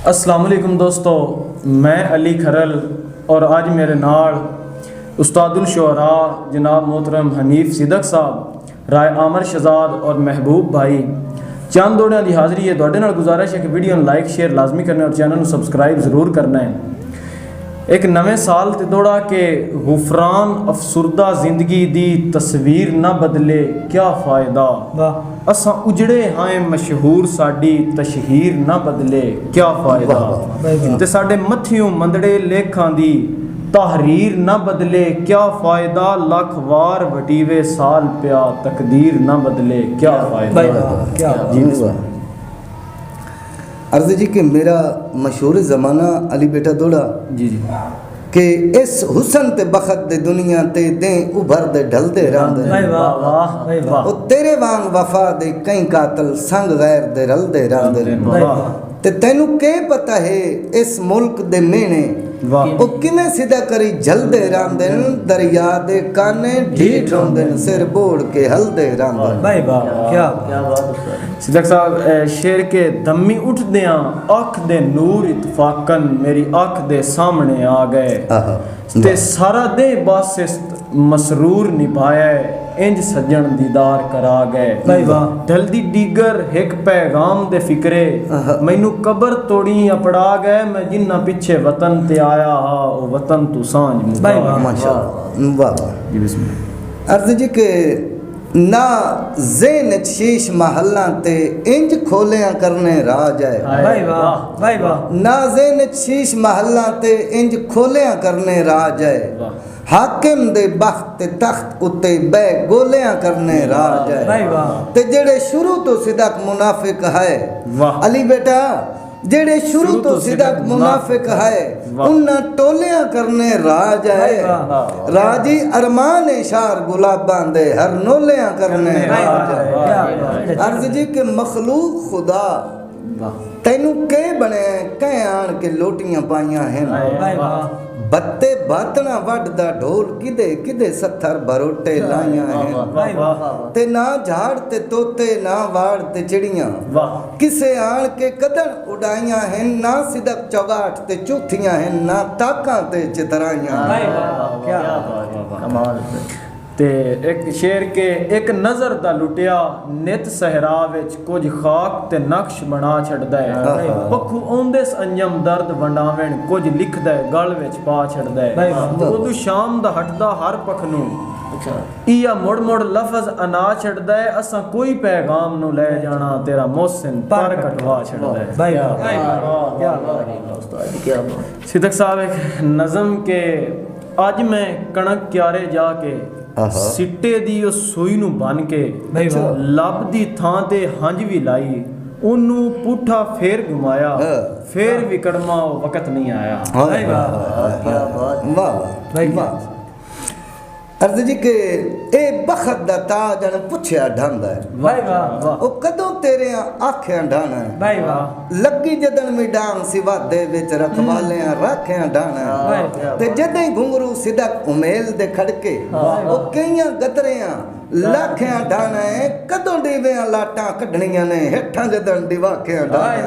अस्सलाम वालेकुम दोस्तों, मैं अली खरल और आज मेरे नाल उस्तादुल शुअरा जनाब मोहतरम हनीफ सिद्दक साहब, राय आमर शहजाद और महबूब भाई चंद दौड़ियां की हाज़री है। तुहाडे नाल गुजारिश है कि वीडियो लाइक शेयर लाजमी करना और चैनल को सबसक्राइब ज़रूर करना है। एक नवे साल ते दौड़ा के गुफरान अफसुरदा जिंदगी दी तस्वीर ना बदले क्या फ़ायदा, असां उजड़े हाए मशहूर साडी तशहीर ना बदले क्या फ़ायदा, ते साडे मत्थियों मंदड़े लेखां दी तहरीर ना बदले क्या फ़ायदा, लख वार वटीवे साल प्या तकदीर ना बदले क्या फ़ायदा। अर्ज़ जी कि मेरा मशहूर ज़माना अली बेटा दौड़ा जी जी कि इस हुसन ते बखत दे दुनिया ते दे उभर दे ढलदे रहंदे ओ तेरे वांग वफा दे कई कातल संग गैर दे रलदे रहंदे ते तैनू के पता है इस मुल्क दे मेने ओ किने सीधा करी जलदे रहंदे दरिया दे काने ढीठ होंदे सिर बोड़ के हलदे रहंदे। भाई वाह क्या बात। सिद्दक साहब शेर के दमी उठदियां अख दे नूर इतफाकन मेरी अख दे सामने आ गए ते सारा दे बासिस्त मसरूर निभाया इंज सज्जन दीदार करा गए। ढलदी डीगर एक पैगाम दे फिक्रे मैनू कबर तोड़ी अपड़ा गए मैं जिन्ना पिछे वतन ते आया हा ओ वतन तू सांझ माशाअल्लाह वाह जी बिस्मिल्लाह। अर्ज़ जी के ना ज़ेन शीश महल्ला ते इंज खोलियां करने राज है। भाई वाह ना ज़ेन शीश महल्ला ते इंज खोलियां करने राज है। हाकिम दे बख्त तख्त उत्ते बै गोलियां करने राज है। ते जेड़े शुरू तो सिदक मुनाफिक है अली बेटा, जेड़े शुरू तो सिदक मुनाफिक है उन्ना टोलियां करने राज है। राजी अरमान शार गुलाबां दे हर नोलियां करने राज है। अर्ज़ जी के मखलूक खुदा तैनू के बने कै आन के लोटियां पाइयां हैं। बत्ते बातना वड्डदा ढोल किदे किदे सत्थर बरोटे लाइयां हैं। ते ना झाड़ ते तोते ना वाड़ ते चिड़ियां किसे आन के कदन उड़ाइयां हैं। ना सिदक चौगाट ते चूथियां हैं ना ताकां ते चितराइयां। क्या कमाल। ते एक शेर के एक नज़र दा लुटिया नित सहरा विच कुछ खाक ते नक्श बना छड़दा है। पखू औंदेस अंजम दर्द वंडावेण कुछ लिखदा है गल विच पा छड़दा है। उदू शाम दा हटदा हर पखनू इया मुड़ मुड़ लफज अना छड़दा है। असां कोई पैगाम नु ले जाना तेरा मोहसिन पर कटवा छड़दा है। सिद्दक साहब एक नज़म के अज मैं कणक क्यारे जाके सिट्टे दी सूई नू बन के लब दी थां ते हंज भी लाई ओनू पुठा फेर घुमाया फेर भी कड़मा वक्त नहीं आया। अर्ज़ जी के ए बखत दा ताज न पुछया ढांदा है ओ कदों तेरे आखियां ढाना है। लगी जदन मी डांग सिवादे विच रखवालियां राखियां ढाना है। ते जदे घुंगरू सिदक उमेल दे खड़के ओ कईयां गदरियां लाखियां ढाना है। कदों डीवियां लाटां कढणियां ने हेठां जदन दिवाखियां ढाना है।